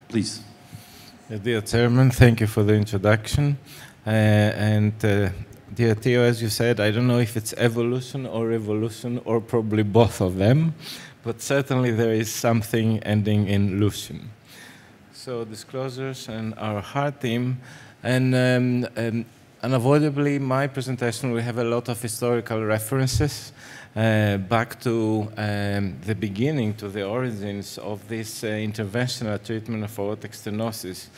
Please. Dear Chairman, thank you for the introduction. Dear Theo, as you said, I don't know if it's evolution or revolution or probably both of them, but certainly there is something ending in lution. So disclosures and our heart team, and unavoidably my presentation will have a lot of historical references back to the beginning, to the origins of this interventional treatment of aortic stenosis.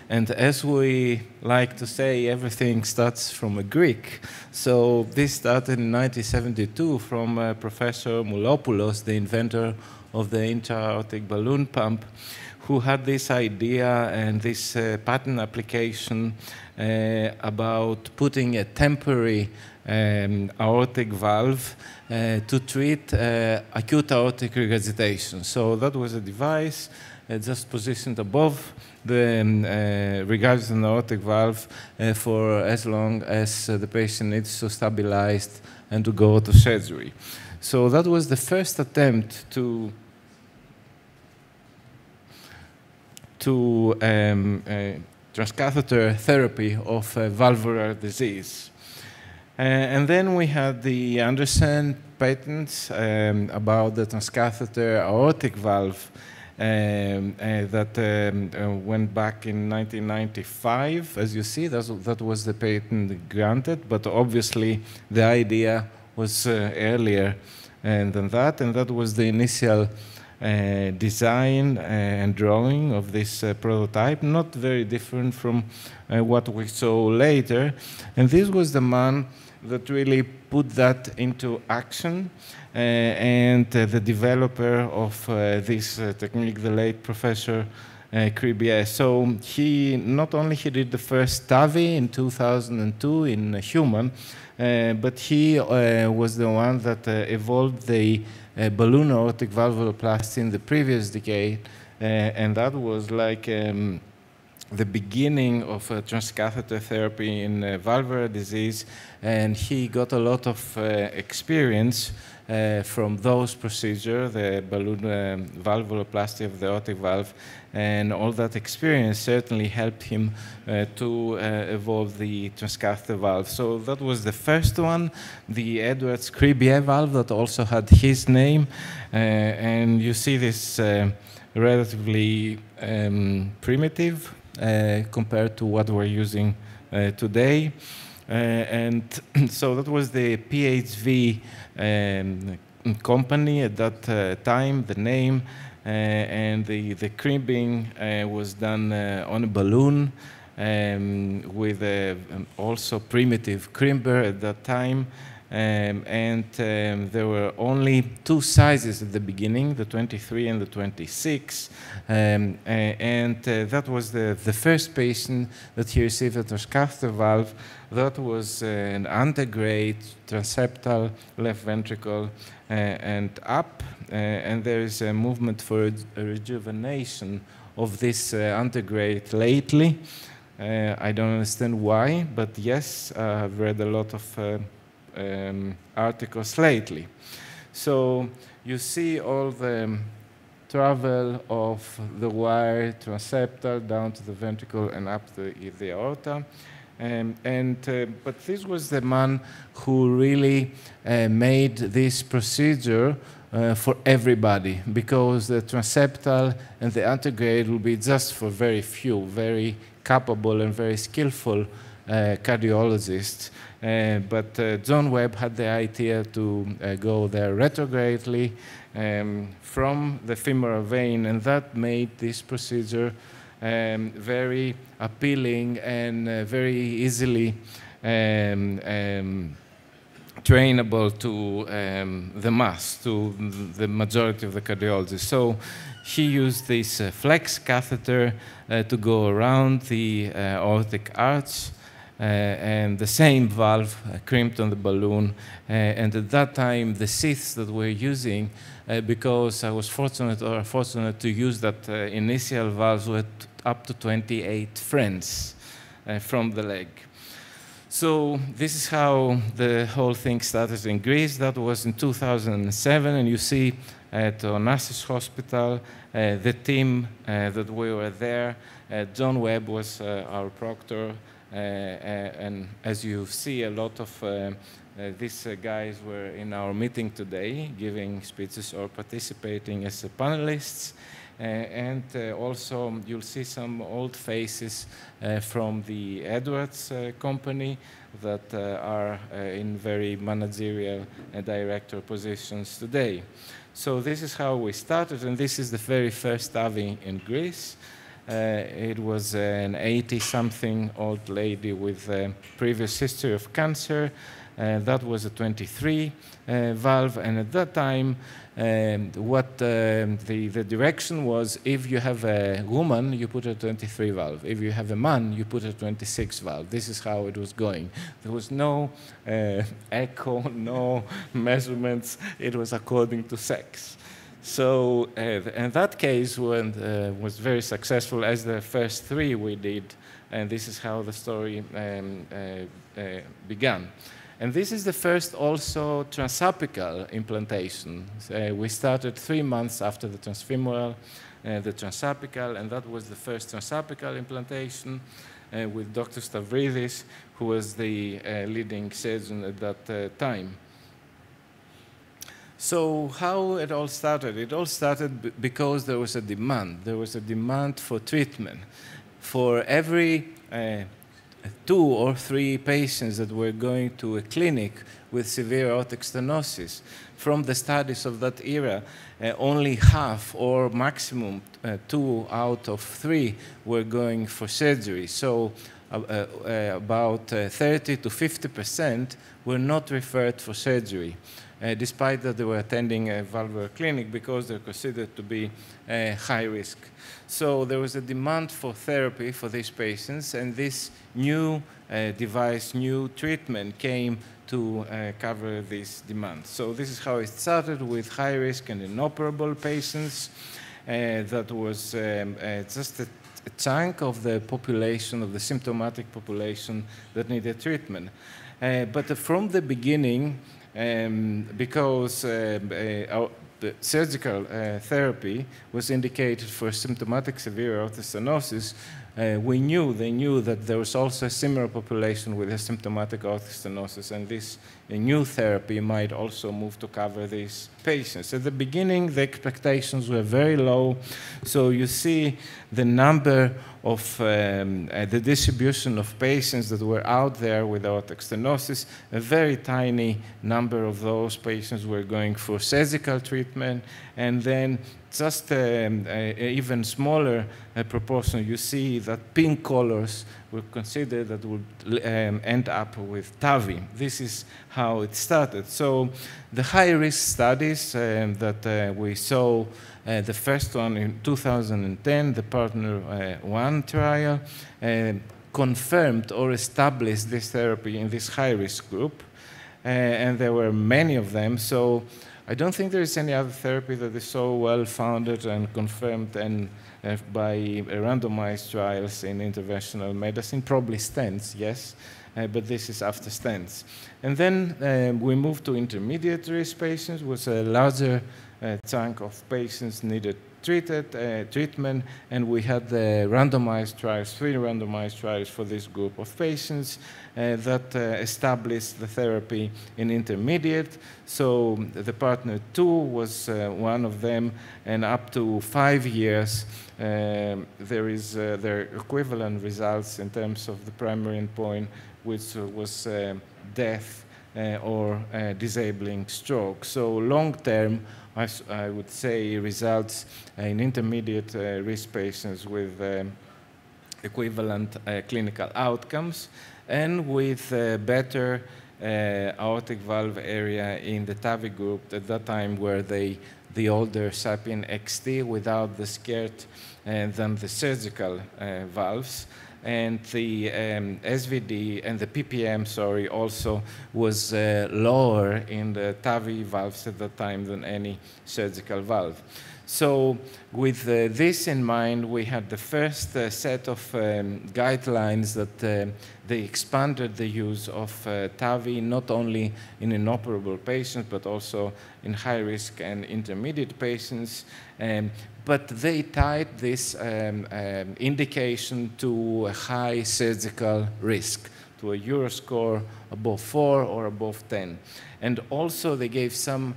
And as we like to say, everything starts from a Greek. So this started in 1972 from Professor Moulopoulos, the inventor of the intra-aortic balloon pump, who had this idea and this patent application about putting a temporary aortic valve to treat acute aortic regurgitation. So that was a device just positioned above the regurgitating aortic valve for as long as the patient needs to stabilize and to go to surgery. So that was the first attempt to transcatheter therapy of valvular disease. And then we had the Anderson patents about the transcatheter aortic valve that went back in 1995. As you see, that was the patent granted, but obviously the idea was earlier than that, and that was the initial design and drawing of this prototype, not very different from what we saw later. And this was the man that really put that into action, and the developer of this technique, the late Professor Spargias. So he not only did the first TAVI in 2002 in a human, but he was the one that evolved the balloon aortic valvuloplasty in the previous decade, and that was like the beginning of transcatheter therapy in valvular disease, and he got a lot of experience from those procedures, the balloon valvuloplasty of the aortic valve, and all that experience certainly helped him to evolve the transcatheter valve. So that was the first one, the Edward Spargias valve that also had his name, and you see this relatively primitive compared to what we're using today. And so that was the PHV company at that time, the name, and the crimping was done on a balloon with also primitive crimper at that time. And there were only two sizes at the beginning, the 23 and the 26. And that was the first patient that he received a transcatheter valve. That was an antegrade, transeptal, left ventricle, and up. And there is a movement for a rejuvenation of this antegrade lately. I don't understand why, but yes, I've read a lot of articles lately. So you see all the travel of the wire transeptal down to the ventricle and up the aorta. But this was the man who really made this procedure for everybody, because the transeptal and the antegrade will be just for very few, very capable and very skillful cardiologists. But John Webb had the idea to go there retrogradely from the femoral vein, and that made this procedure very appealing and very easily trainable to the mass, to the majority of the cardiologists. So he used this flex catheter to go around the aortic arch, and the same valve crimped on the balloon. And at that time, the sheaths that we're using, because I was fortunate to use that initial valves with up to 28 friends from the leg. So this is how the whole thing started in Greece. That was in 2007, and you see at Onassis Hospital. The team that we were there, John Webb was our proctor, and as you see, a lot of these guys were in our meeting today, giving speeches or participating as panelists. And also, you'll see some old faces from the Edwards company that are in very managerial and director positions today. So this is how we started, and this is the very first TAVI in Greece. It was an 80-something old lady with a previous history of cancer. That was a 23 valve, and at that time, what the direction was, if you have a woman, you put a 23 valve. If you have a man, you put a 26 valve. This is how it was going. There was no echo, no measurements. It was according to sex. So in that case was very successful, as the first three we did, and this is how the story began. And this is the first also transapical implantation. We started 3 months after the transfemoral, the transapical, and that was the first transapical implantation with Dr. Stavridis, who was the leading surgeon at that time. So how it all started? It all started because there was a demand. There was a demand for treatment. For every 2 or 3 patients that were going to a clinic with severe aortic stenosis, from the studies of that era, only half or maximum 2 out of 3 were going for surgery. So about 30 to 50% were not referred for surgery, despite that they were attending a valvular clinic, because they're considered to be high risk. So there was a demand for therapy for these patients, and this new device, new treatment came to cover this demand. So this is how it started, with high risk and inoperable patients. That was just a chunk of the population, of the symptomatic population that needed treatment. But from the beginning, because the surgical therapy was indicated for symptomatic severe aortic stenosis, they knew that there was also a similar population with asymptomatic aortic stenosis, and this new therapy might also move to cover these patients. At the beginning, the expectations were very low, so you see the number of the distribution of patients that were out there with aortic stenosis. A very tiny number of those patients were going for surgical treatment, and then just even smaller proportion. You see that pink colors were considered that would end up with TAVI. This is how it started. So the high-risk studies that we saw, the first one in 2010, the Partner 1 trial, confirmed or established this therapy in this high-risk group, and there were many of them. So I don't think there is any other therapy that is so well-founded and confirmed and by randomized trials in interventional medicine. Probably stents, yes, but this is after stents. And then we moved to intermediate risk patients, with a larger chunk of patients needed treatment, and we had the randomized trials, 3 randomized trials for this group of patients that established the therapy in intermediate. So the Partner 2 was one of them, and up to 5 years, there is their equivalent results in terms of the primary endpoint, which was death or disabling stroke. So long-term, I would say, results in intermediate risk patients with equivalent clinical outcomes, and with better aortic valve area in the TAVI group. At that time were the older Sapien XT without the skirt than the surgical valves. And the SVD and the PPM, sorry, also was lower in the TAVI valves at that time than any surgical valve. So with this in mind, we had the first set of guidelines that they expanded the use of TAVI not only in inoperable patients, but also in high-risk and intermediate patients. But they tied this indication to a high surgical risk, to a Euroscore above 4 or above 10. And also they gave some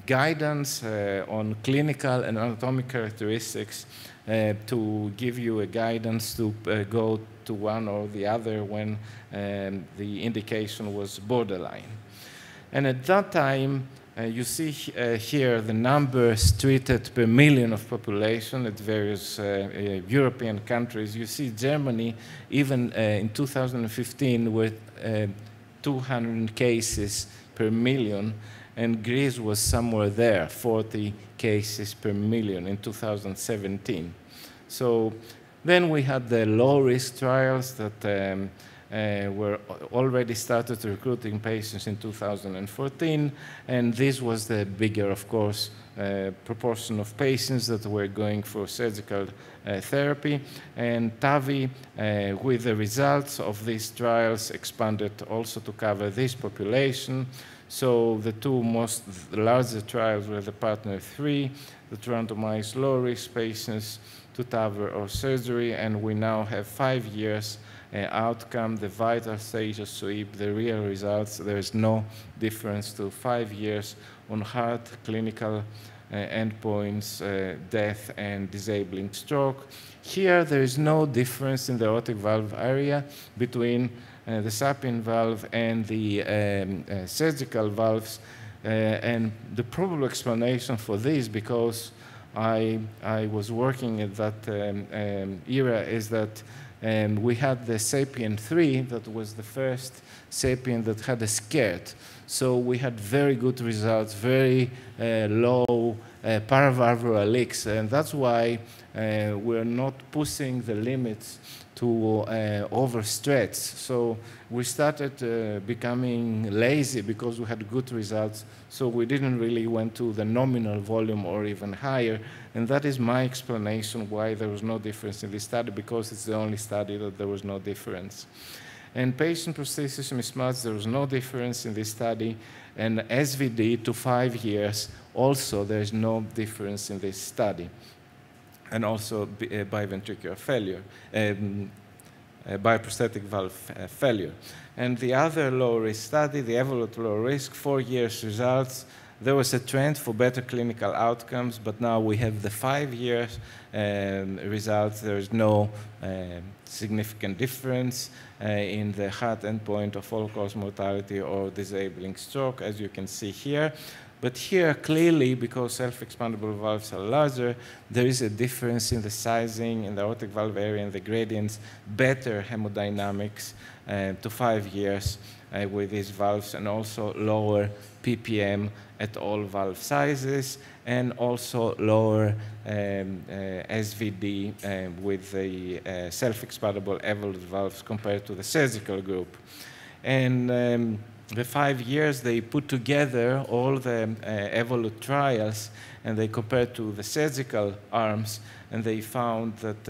guidance on clinical and anatomic characteristics to give you a guidance to go to one or the other when the indication was borderline. And at that time, you see here the numbers treated per million of population at various European countries. You see Germany, even in 2015, with 200 cases per million, and Greece was somewhere there, 40 cases per million in 2017. So then we had the low-risk trials that were already started recruiting patients in 2014, and this was the bigger, of course, proportion of patients that were going for surgical therapy. And TAVI, with the results of these trials, expanded also to cover this population. So the two most larger trials were the PARTNER 3, that randomized low-risk patients to TAVR or surgery, and we now have 5 years outcome, the vital stage of sweep, the real results. There is no difference to 5 years on heart, clinical endpoints, death, and disabling stroke. Here, there is no difference in the aortic valve area between the sapien valve and the surgical valves. And the probable explanation for this, because I was working at that era, is that we had the SAPIEN 3, that was the first SAPIEN that had a skirt. So we had very good results, very low paravalvular leaks, and that's why we're not pushing the limits to overstretch. So we started becoming lazy because we had good results, so we didn't really went to the nominal volume or even higher, and that is my explanation why there was no difference in this study, because it's the only study that there was no difference. And patient prosthesis mismatch, there was no difference in this study, and SVD to 5 years, also there's no difference in this study. And also biventricular failure, bioprosthetic valve failure. And the other low-risk study, the Evolut low risk, 4 years results, there was a trend for better clinical outcomes, but now we have the 5 years results. There is no significant difference in the heart endpoint of all-cause mortality or disabling stroke, as you can see here. But here, clearly, because self-expandable valves are larger, there is a difference in the sizing, in the aortic valve area, and the gradients, better hemodynamics to 5 years with these valves, and also lower ppm at all valve sizes, and also lower SVD with the self-expandable Evolut valves compared to the surgical group. And the 5 years, they put together all the Evolut trials, and they compared to the surgical arms, and they found that,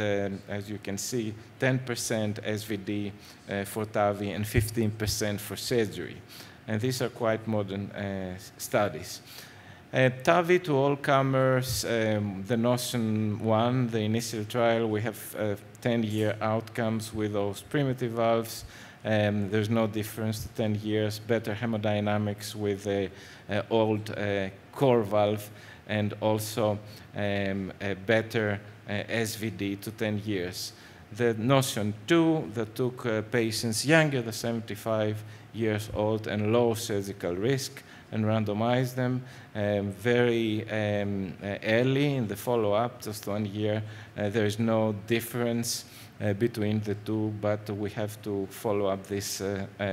as you can see, 10% SVD for TAVI and 15% for surgery. And these are quite modern studies. TAVI to all comers, the Notion 1, the initial trial, we have 10-year outcomes with those primitive valves. There's no difference to 10 years, better hemodynamics with the old core valve, and also a better SVD to 10 years. The Notion 2 that took patients younger than 75 years old and low surgical risk and randomized them very early in the follow-up, just 1 year. There is no difference between the two, but we have to follow up this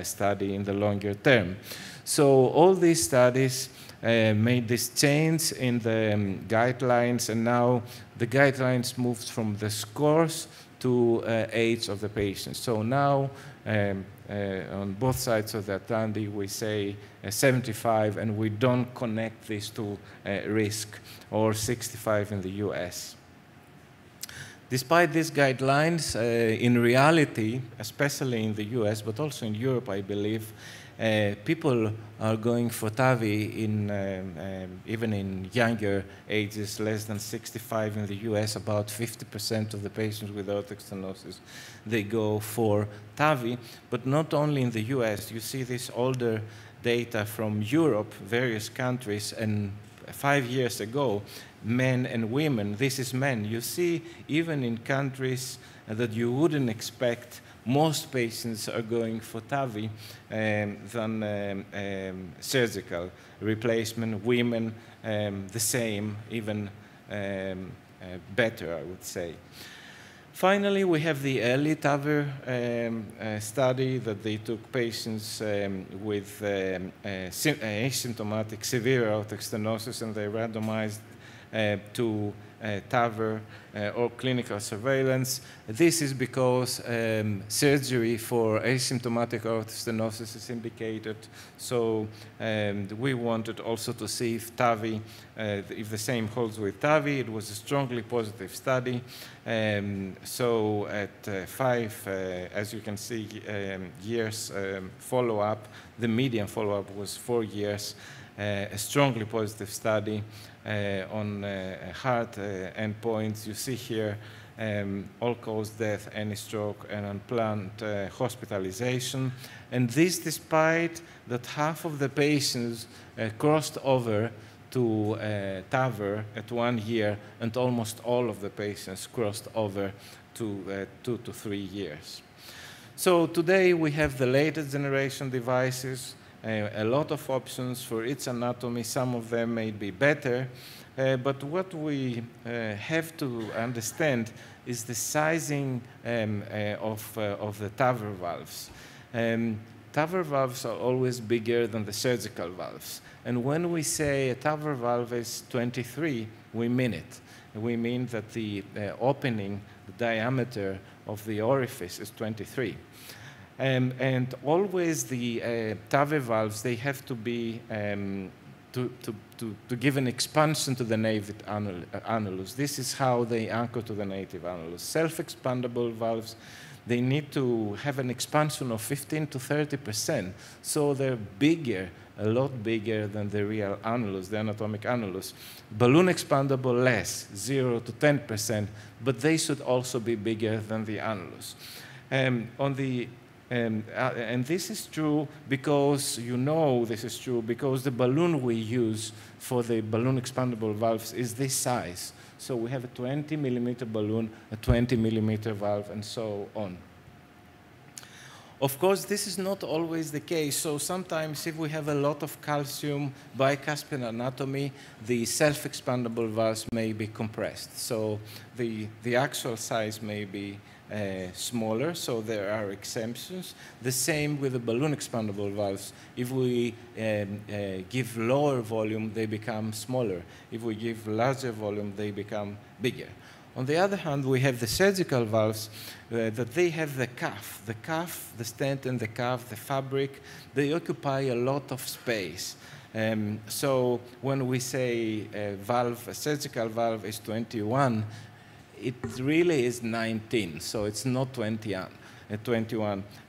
study in the longer term. So all these studies made this change in the guidelines, and now the guidelines moved from the scores to age of the patient. So now on both sides of the Atlantic we say 75, and we don't connect these two risk, or 65 in the US. Despite these guidelines, in reality, especially in the US, but also in Europe, I believe, people are going for TAVI even in younger ages, less than 65 in the US. About 50% of the patients with aortic stenosis, they go for TAVI. But not only in the US, you see this older data from Europe, various countries, and 5 years ago, men and women, this is men. You see, even in countries that you wouldn't expect, most patients are going for TAVI than surgical replacement. Women, the same, even better, I would say. Finally, we have the early TAVR study that they took patients with asymptomatic severe aortic stenosis, and they randomized to TAVR or clinical surveillance. This is because surgery for asymptomatic aortic stenosis is indicated. So we wanted also to see if TAVI, if the same holds with TAVI. It was a strongly positive study. So at 5, as you can see, years follow-up, the median follow-up was 4 years. A strongly positive study on heart endpoints. You see here all-cause death, any stroke, and unplanned hospitalization. And this despite that half of the patients crossed over to TAVR at 1 year, and almost all of the patients crossed over to 2 to 3 years. So today we have the latest generation devices, a lot of options for its anatomy. Some of them may be better, but what we have to understand is the sizing of the TAVR valves. TAVR valves are always bigger than the surgical valves. And when we say a TAVR valve is 23, we mean it. We mean that the opening, the diameter of the orifice is 23. And always the TAVR valves, they have to be, to give an expansion to the native annulus. This is how they anchor to the native annulus. Self-expandable valves, they need to have an expansion of 15 to 30%. So they're bigger, a lot bigger than the real annulus, the anatomic annulus. Balloon expandable, less, 0 to 10%, but they should also be bigger than the annulus. And this is true because, this is true because the balloon we use for the balloon expandable valves is this size. So we have a 20 millimeter balloon, a 20 millimeter valve, and so on. Of course, this is not always the case. So sometimes if we have a lot of calcium bicuspid anatomy, the self-expandable valves may be compressed. So the actual size may be smaller, so there are exemptions. The same with the balloon expandable valves. If we give lower volume, they become smaller. If we give larger volume, they become bigger. On the other hand, we have the surgical valves that they have the cuff, the stent and the cuff, the fabric. They occupy a lot of space. So when we say a surgical valve is 21, it really is 19, so it's not 21.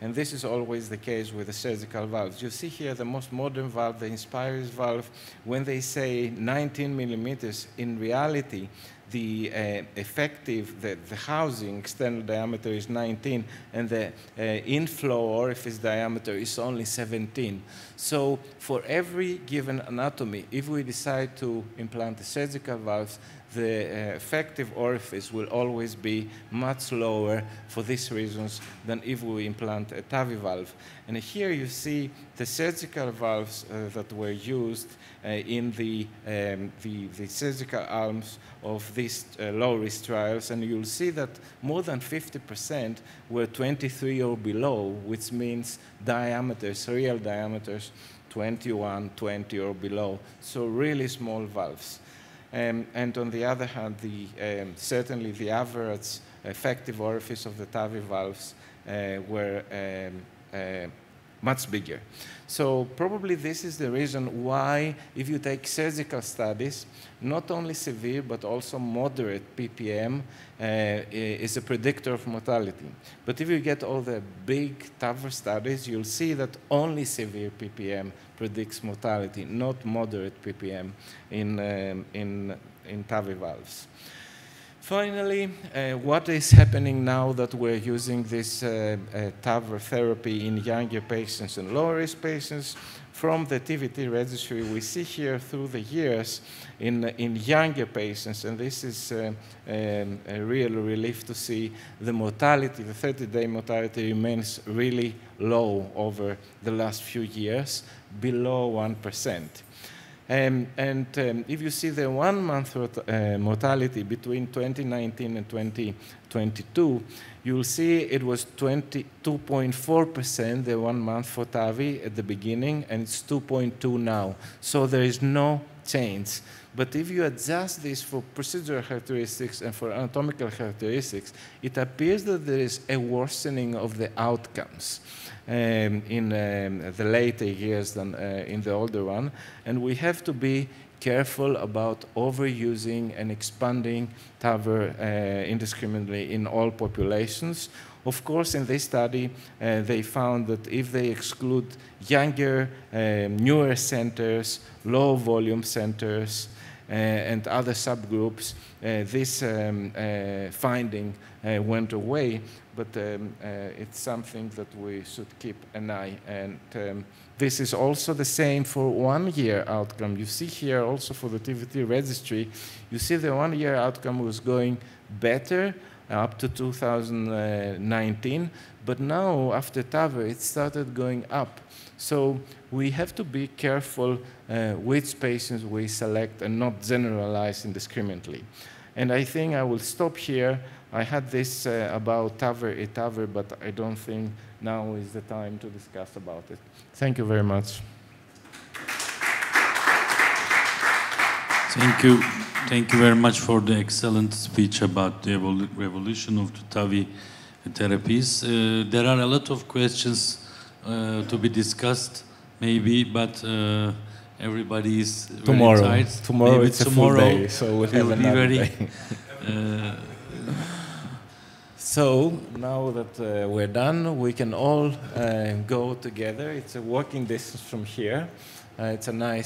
And this is always the case with the surgical valves. You see here the most modern valve, the Spargias valve. When they say 19 millimeters, in reality, the effective, the housing external diameter is 19, and the inflow orifice diameter is only 17. So for every given anatomy, if we decide to implant the surgical valves, the effective orifice will always be much lower for these reasons than if we implant a TAVI valve. And here you see the surgical valves that were used in the surgical arms of these low-risk trials, and you'll see that more than 50% were 23 or below, which means diameters, real diameters, 21, 20 or below, so really small valves. And on the other hand, certainly the average effective orifice of the TAVI valves were much bigger. So probably this is the reason why, if you take surgical studies, not only severe but also moderate PPM is a predictor of mortality. But if you get all the big TAVR studies, you'll see that only severe PPM predicts mortality, not moderate PPM in TAVI valves. Finally, what is happening now that we're using this TAVR therapy in younger patients and low-risk patients? From the TVT registry, we see here through the years in younger patients, and this is a real relief to see the mortality, the 30-day mortality remains really low over the last few years, below 1%. If you see the 1 month mortality between 2019 and 2022, you'll see it was 22.4% the 1 month for TAVI at the beginning, and it's 2.2 now. So there is no change. But if you adjust this for procedural characteristics and for anatomical characteristics, it appears that there is a worsening of the outcomes in the later years than in the older one. And we have to be careful about overusing and expanding TAVR indiscriminately in all populations. Of course, in this study, they found that if they exclude younger, newer centers, low-volume centers, and other subgroups, this finding went away, but it's something that we should keep an eye. And this is also the same for 1 year outcome. You see here also for the TVT registry, you see the 1 year outcome was going better up to 2019, but now after TAVR it started going up. So we have to be careful which patients we select and not generalize indiscriminately. And I think I will stop here. I had this about TAVR, but I don't think now is the time to discuss about it. Thank you very much. Thank you. Thank you very much for the excellent speech about the revolution of the TAVI therapies. There are a lot of questions to be discussed, maybe, but everybody is tomorrow. Very tired. Tomorrow maybe it's tomorrow, a full day, so we'll have another day. So now that we're done, we can all go together. It's a walking distance from here. It's a nice